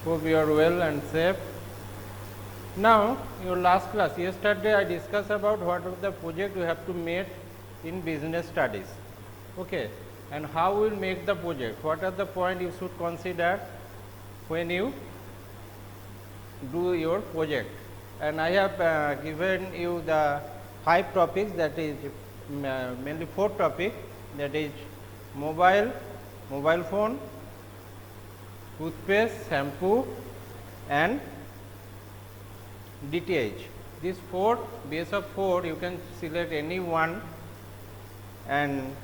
Hope you are well and safe. Now, your last class, yesterday I discussed about what are the project you have to make in business studies, okay, and how we will make the project, what are the point you should consider when you do your project. And I have given you the 5 topics, that is mainly 4 topics, that is mobile phone, toothpaste, shampoo and DTH. These 4, base of 4 you can select any one and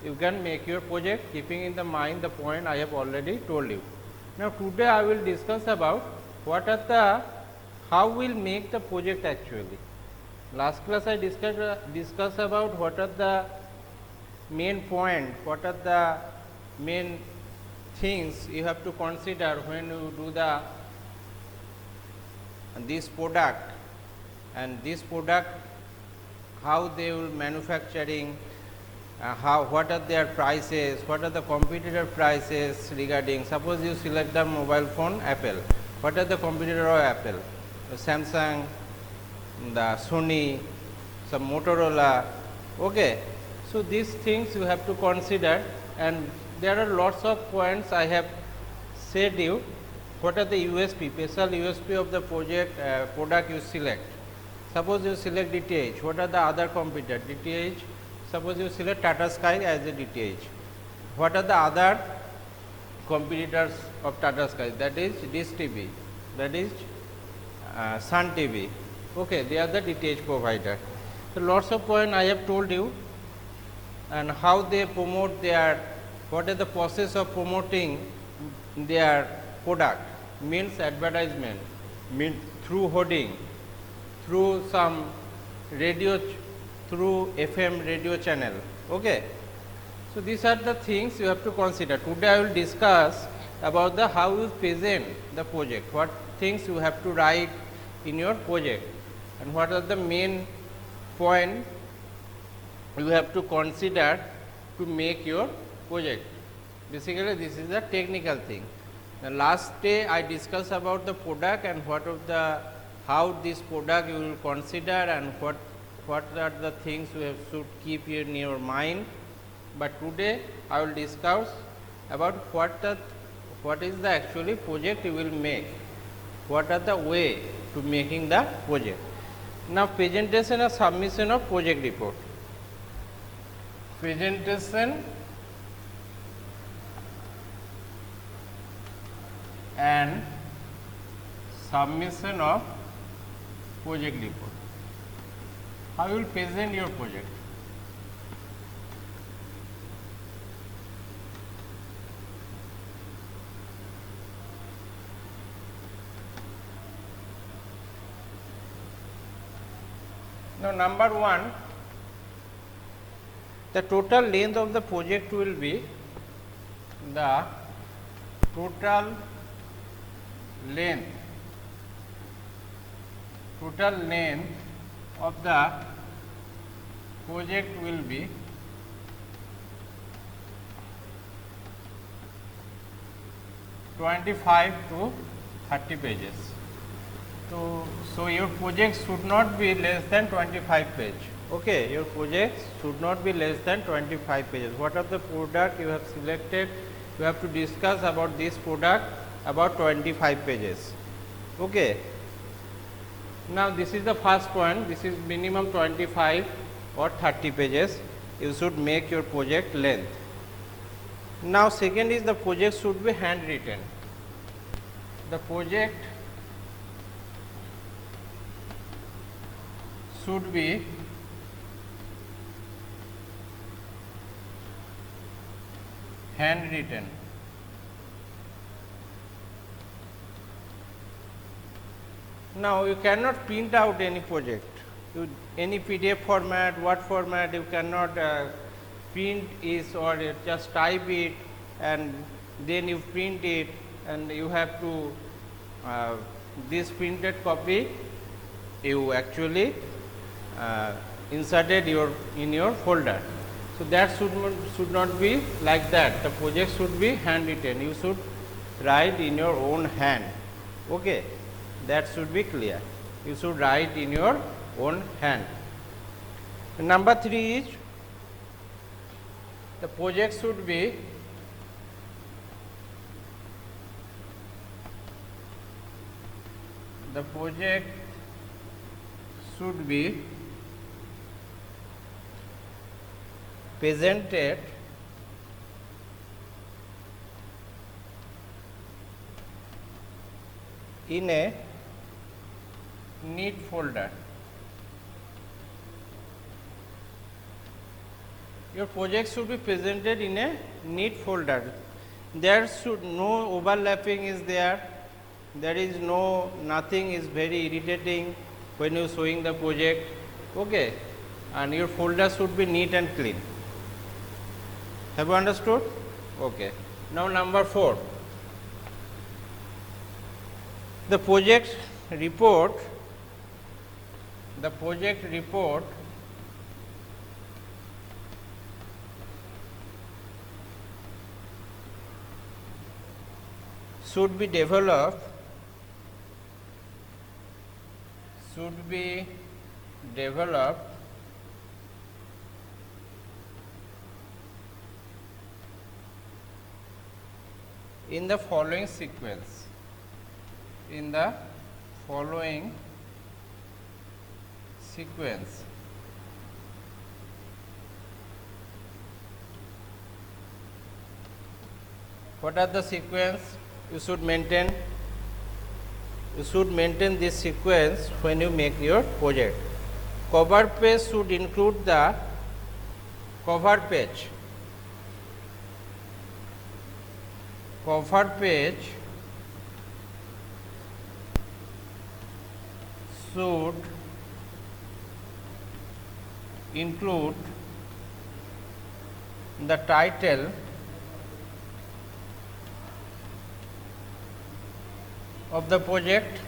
you can make your project keeping in the mind the point I have already told you. Now, today I will discuss about what are the, how we will make the project actually. Last class I discussed about what are the main point, what are the main things you have to consider when you do this product, and this product how they will manufacturing, what are their prices, what are the competitor prices regarding. Suppose you select the mobile phone Apple, what are the competitor of Apple? Samsung, the Sony, some Motorola, okay. So, these things you have to consider, and there are lots of points I have said you. What are the USP, special USP of the product you select. Suppose you select DTH, what are the other competitor? DTH, suppose you select Tata Sky as a DTH. What are the other competitors of Tata Sky? That is Dish TV, that is Sun TV. Okay, they are the DTH provider. So, lots of points I have told you, and how they promote their, what is the process of promoting their product, means advertisement, means through hoarding, through some radio, through FM radio channel. Okay. So, these are the things you have to consider. Today I will discuss about the how you present the project, what things you have to write in your project, and what are the main point you have to consider to make your project. Basically, this is the technical thing. The last day I discussed about the product and what of the, how this product you will consider, and what are the things you have should keep in your mind. But today I will discuss about what is the actually project you will make, what are the way to making the project. Now, presentation or submission of project report. Presentation and submission of project report. How you will present your project? Now, number 1, the total length of the project will be the total length of the project will be 25 to 30 pages. So, your project should not be less than 25 pages. Okay, your project should not be less than 25 pages. What are the product you have selected? You have to discuss about this product about 25 pages. Okay. Now, this is the first point. This is minimum 25 or 30 pages. You should make your project length. Now, second is the project should be handwritten. The project should be handwritten. Now, you cannot print out any project, any PDF format, what format you cannot print is, or just type it and then you print it, and you have to this printed copy you actually inserted in your folder. So, that should not be like that. The project should be handwritten. You should write in your own hand. Okay, that should be clear. You should write in your own hand. Number 3 is the project should be presented in a neat folder. Your project should be presented in a neat folder. There should no overlapping is there. There is nothing is very irritating when you showing the project. Okay, and your folder should be neat and clean. Have you understood? Okay. Now number 4. The project report should be developed in the following sequence. What are the sequence you should maintain? You should maintain this sequence when you make your project. Cover page should include the cover page. Cover page should include the title of the project,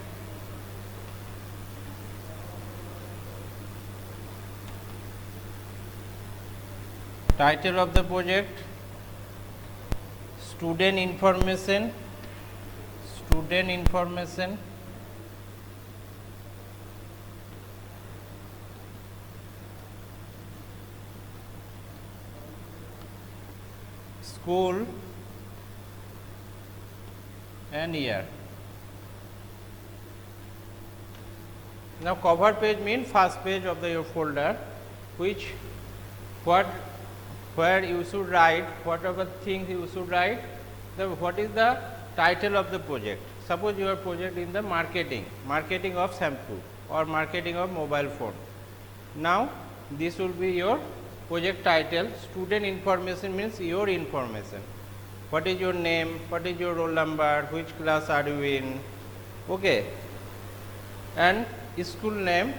student information, school and year. Now cover page means first page of your folder, where you should write whatever things you should write. What is the title of the project? Suppose your project in the marketing of shampoo or marketing of mobile phone. Now this will be your project title. Student information means your information. What is your name? What is your roll number? Which class are you in? Okay. And school name,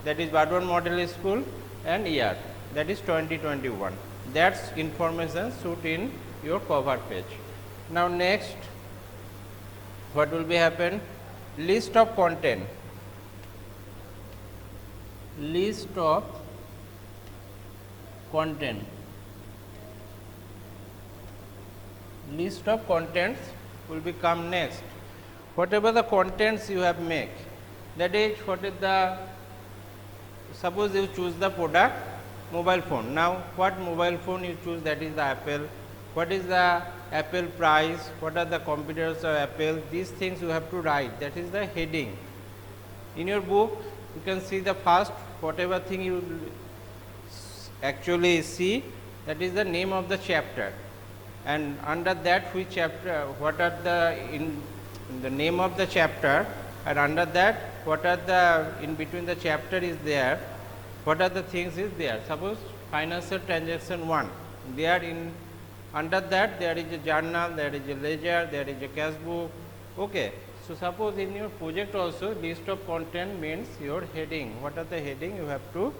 that is Bhadwan Model School, and year, that is 2021. That's information should in your cover page. Now next, what will be happen? List of content. List of contents will become next. Whatever the contents you have make, that is, what is the, suppose you choose the product mobile phone. Now what mobile phone you choose, that is the Apple. What is the Apple price? What are the competitors of Apple? These things you have to write. That is the heading. In your book you can see the first whatever thing you actually see, that is the name of the chapter, and under that which chapter, what are the in the name of the chapter, and under that what are the in between the chapter is there, what are the things is there. Suppose financial transaction 1, there in under that there is a journal, there is a ledger, there is a cash book. Okay. So suppose in your project also list of content means your heading. What are the heading you have to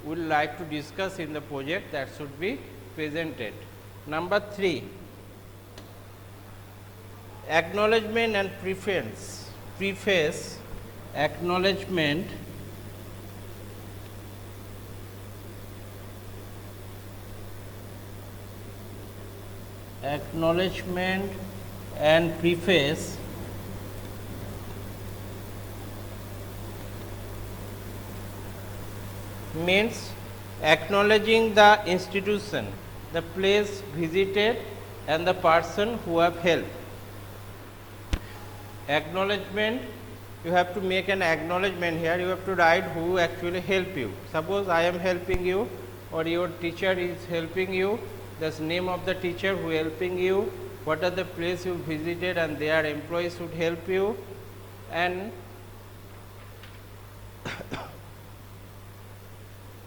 would like to discuss in the project, that should be presented. Number 3, acknowledgement and preface, acknowledgement and preface means acknowledging the institution, the place visited and the person who have helped. Acknowledgement, you have to make an acknowledgement here, you have to write who actually help you. Suppose I am helping you or your teacher is helping you, the name of the teacher who helping you, what are the place you visited and their employees should help you, and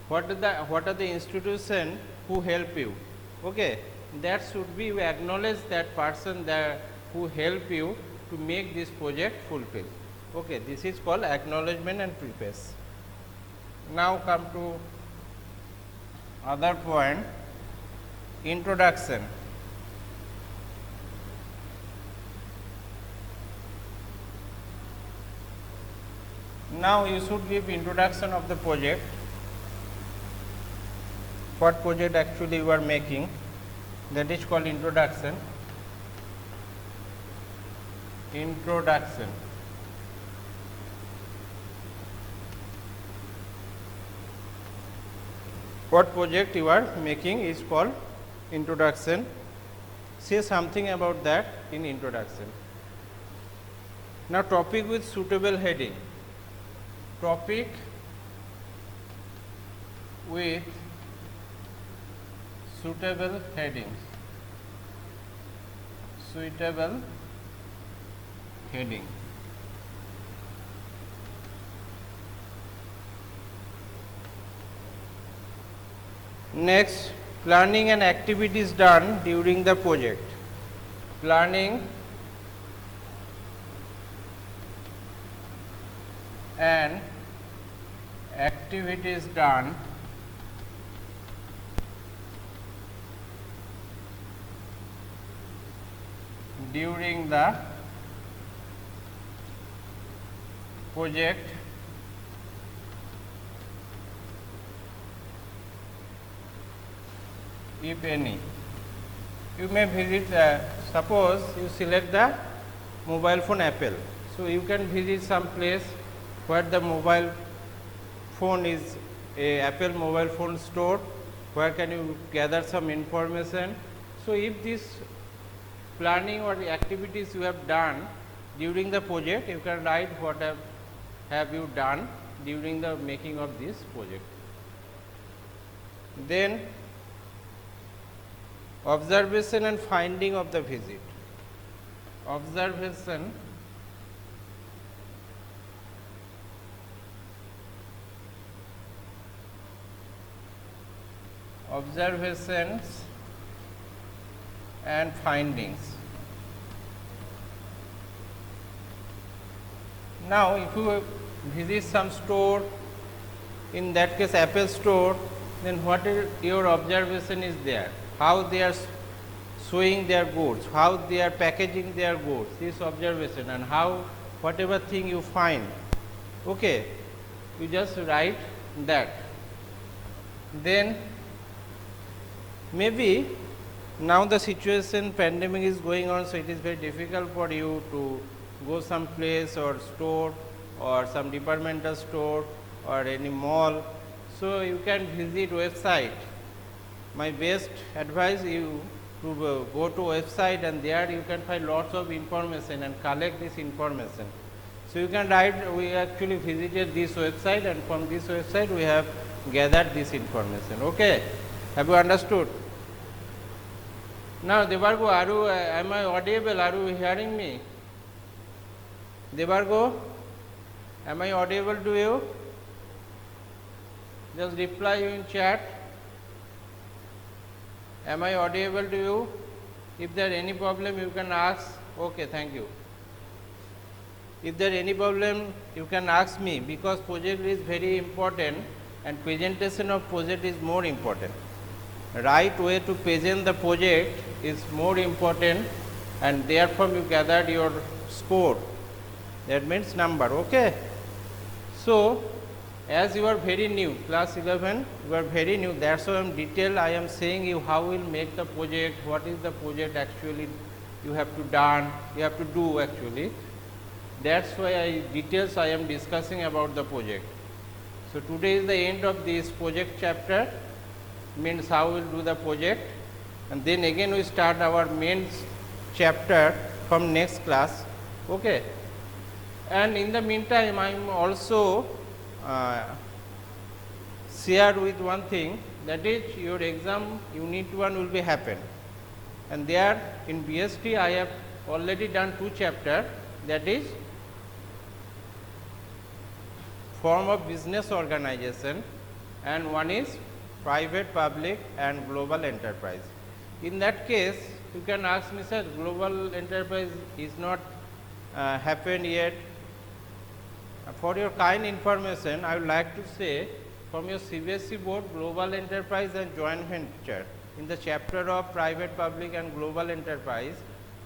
what are the institution who help you. Okay, that should be, you acknowledge that person that who help you to make this project fulfill. Okay, this is called acknowledgement and preface. Now come to other point, introduction. Now you should give introduction of the project, what project actually you are making, that is called introduction. Introduction. What project you are making is called introduction. Say something about that in introduction. Now topic with suitable heading. Topic with suitable headings. Suitable heading. Next, planning and activities done during the project. Planning and activities done during the project if any. You may visit, suppose you select the mobile phone Apple. So, you can visit some place where the mobile phone is a Apple mobile phone store, where can you gather some information. So, if this planning or the activities you have done during the project, you can write what have you done during the making of this project. Then observation and finding of the visit. Observation observations and findings. Now, if you visit some store, in that case Apple store, then what is your observation is there? How they are showing their goods, how they are packaging their goods, this observation, and how whatever thing you find, okay, you just write that. Then maybe now the situation, pandemic is going on, so it is very difficult for you to go some place or store or some departmental store or any mall. So, you can visit website. My best advice you to go to website, and there you can find lots of information and collect this information. So, you can write, we actually visited this website, and from this website we have gathered this information. Okay, have you understood? Now, Debargo, am I audible? Are you hearing me? Debargo, am I audible to you? Just reply you in chat. Am I audible to you? If there any problem, you can ask. Okay, thank you. If there any problem, you can ask me, because project is very important and presentation of project is more important. Right way to present the project is more important, and therefore you gathered your score. That means number. Okay. So, as you are very new, class 11, you are very new, that is why in detail I am saying you how will make the project, what is the project actually you have to do actually. That's why details I am discussing about the project. So today is the end of this project chapter, means how we will do the project, and then again we start our main chapter from next class. Okay. And in the meantime, I am also share with one thing, that is your exam unit 1 will be happen, and there in BST I have already done 2 chapters, that is form of business organization, and one is private, public and global enterprise. In that case, you can ask me, sir, global enterprise is not happened yet. For your kind information, I would like to say, from your CBSE board, global enterprise and joint venture, in the chapter of private, public and global enterprise,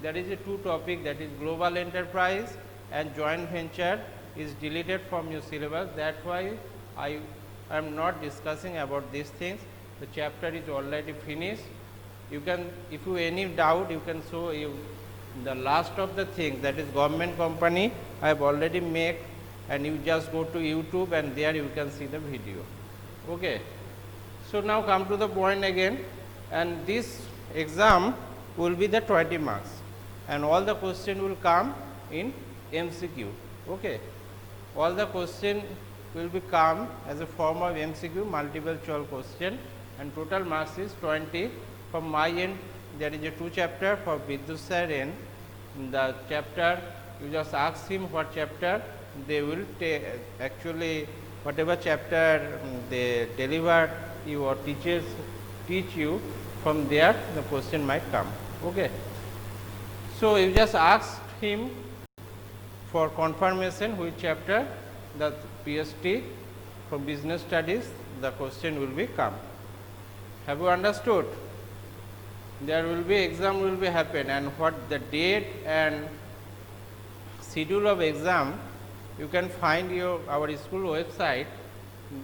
there is a 2 topic, that is global enterprise and joint venture is deleted from your syllabus. That's why I am not discussing about these things. The chapter is already finished. You can, if you any doubt, you can show you the last of the things, that is government company, I have already made, and you just go to YouTube and there you can see the video. Okay. So now come to the point again, and this exam will be the 20 marks, and all the question will come in MCQ. Okay. All the question will be come as a form of MCQ, multiple choice question, and total marks is 20. From my end, there is a 2 chapter. For Vidyut sir end, in the chapter, you just ask him what chapter, they will take actually whatever chapter they deliver you or teachers teach you, from there the question might come. Okay. So you just ask him for confirmation which chapter the PST from business studies the question will be come. Have you understood? There will be exam will be happen, and what the date and schedule of exam you can find our school website.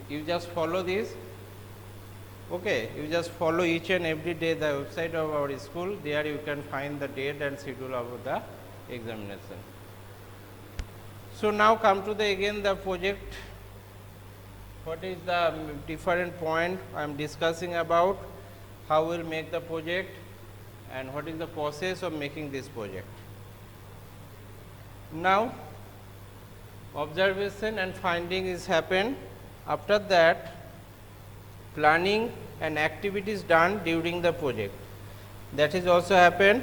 You just follow this. Okay, you just follow each and every day the website of our school. There you can find the date and schedule of the examination. So now come to the again the project. What is the different point I am discussing about? How we will make the project and what is the process of making this project. Now observation and finding is happened. After that, planning and activities done during the project, that is also happened.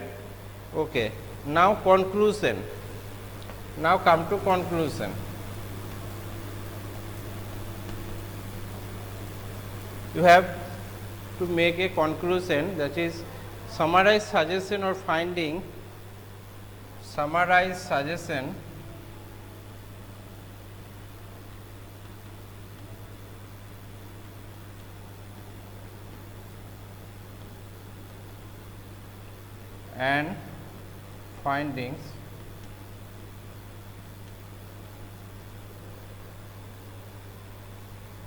Okay. Now conclusion. Now come to conclusion. You have to make a conclusion, that is summarize suggestion or finding, summarize suggestion and findings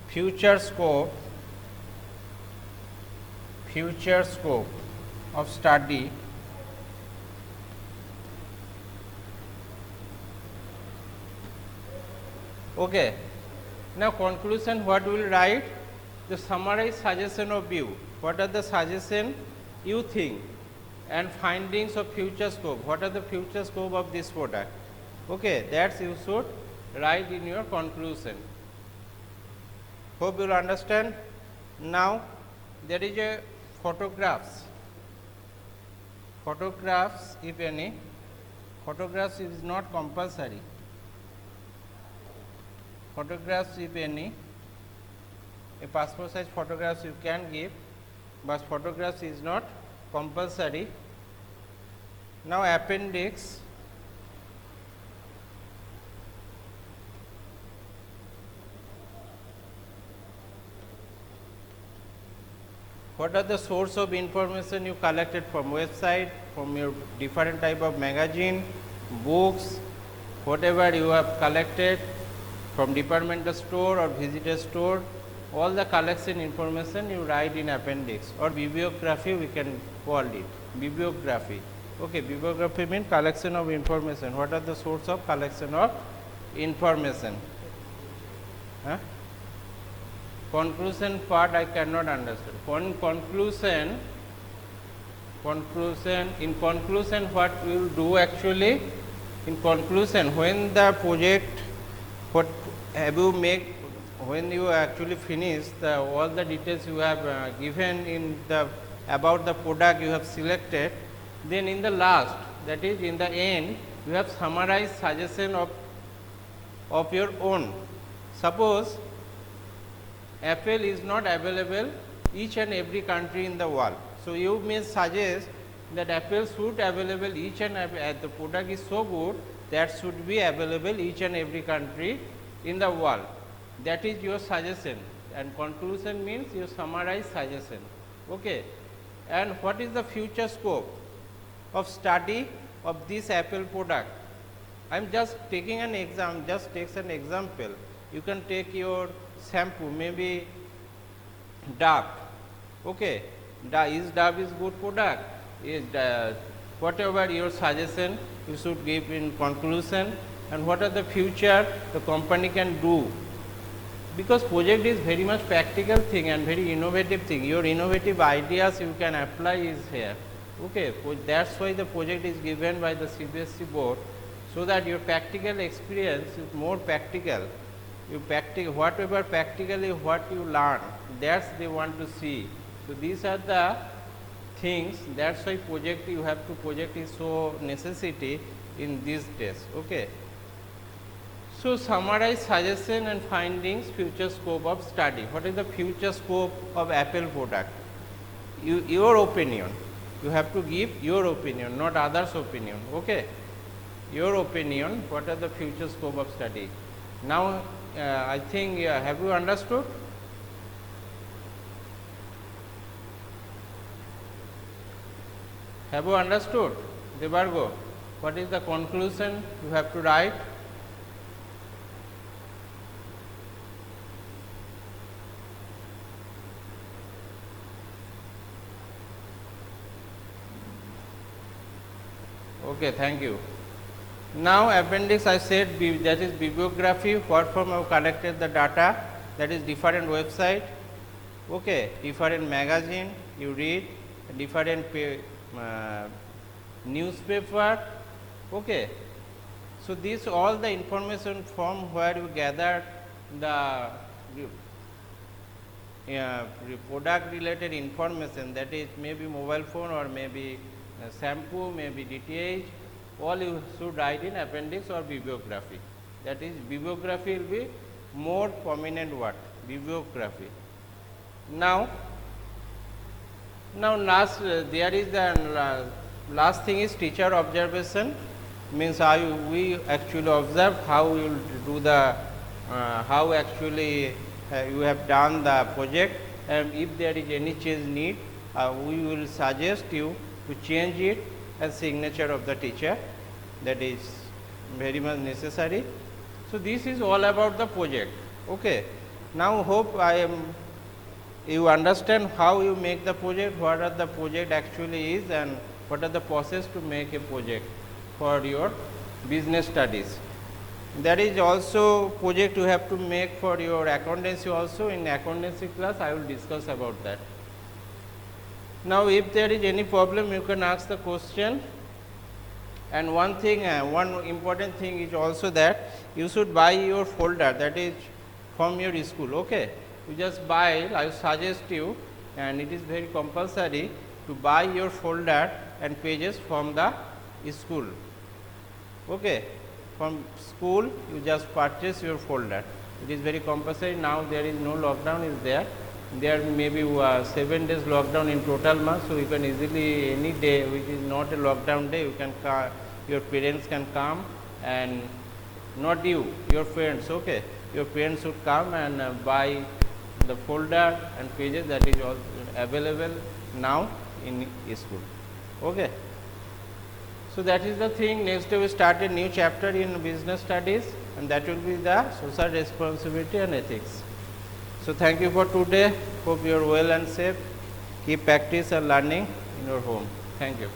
future scope of study Okay. Now conclusion, what we will write? The summarize suggestion of you. What are the suggestion you think, and findings of future scope. What are the future scope of this product? Okay, that's you should write in your conclusion. Hope you will understand. Now there is a photographs. Photographs, if any, photographs is not compulsory. Photographs, if any, a passport size photographs you can give, but photographs is not compulsory. Now appendix. What are the source of information you collected from website, from your different type of magazine, books, whatever you have collected from departmental store or visitor store, all the collection information you write in appendix or bibliography we can call it, bibliography. Okay, bibliography means collection of information. What are the source of collection of information? Huh? Conclusion part I cannot understand. In conclusion what we will do actually? In conclusion, when the project, what have you make, when you actually finish the all the details you have given in the about the product you have selected, then in the last, that is in the end, you have summarized suggestion of your own. Suppose Apple is not available each and every country in the world. So, you may suggest that Apple should available each and every, the product is so good that should be available each and every country in the world. That is your suggestion, and conclusion means you summarize suggestion. Okay. And what is the future scope of study of this Apple product? I am just taking an example, just takes an example. You can take your shampoo, maybe Dove. Okay. Is Dove is good product? Is whatever your suggestion you should give in conclusion, and what are the future the company can do, because project is very much practical thing and very innovative thing. Your innovative ideas you can apply is here. Okay, that is why the project is given by the CBSE board, so that your practical experience is more practical. You whatever practically what you learn, that's they want to see. So these are the things, that's why project you have to, project is so necessity in these days. Okay. So summarize suggestion and findings, future scope of study. What is the future scope of Apple product? Your opinion. You have to give your opinion, not others' opinion. Okay. Your opinion, what are the future scope of study? Now, I think, have you understood? Have you understood? Debargo, what is the conclusion you have to write? Okay, thank you. Now, appendix I said that is bibliography, what from have collected the data, that is different website, okay, different magazine you read, different newspaper. Okay. So, this all the information from where you gather the product related information, that is maybe mobile phone or maybe shampoo, maybe DTH, all you should write in appendix or bibliography. That is bibliography will be more prominent word, bibliography. Now last there is the last thing is teacher observation, means how we actually observe how you will do the how actually you have done the project, and if there is any change need, we will suggest you to change it as signature of the teacher, that is very much necessary. So, this is all about the project. Okay. Now, hope you understand how you make the project, what are the project actually is, and what are the process to make a project for your business studies. There is also project you have to make for your accountancy also. In accountancy class I will discuss about that. Now, if there is any problem, you can ask the question. And one thing, one important thing is also that you should buy your folder, that is from your school. Okay. You just buy, I suggest you, and it is very compulsory to buy your folder and pages from the school. Okay. From school, you just purchase your folder. It is very compulsory. Now, there is no lockdown is there. There may be 7 days lockdown in total month. So, you can easily any day which is not a lockdown day, you can your parents can come, and not you, your friends. Okay. Your parents should come and buy the folder and pages, that is all available now in school. Okay. So, that is the thing. Next day we start a new chapter in business studies, and that will be the social responsibility and ethics. So, thank you for today. Hope you are well and safe. Keep practice and learning in your home. Thank you.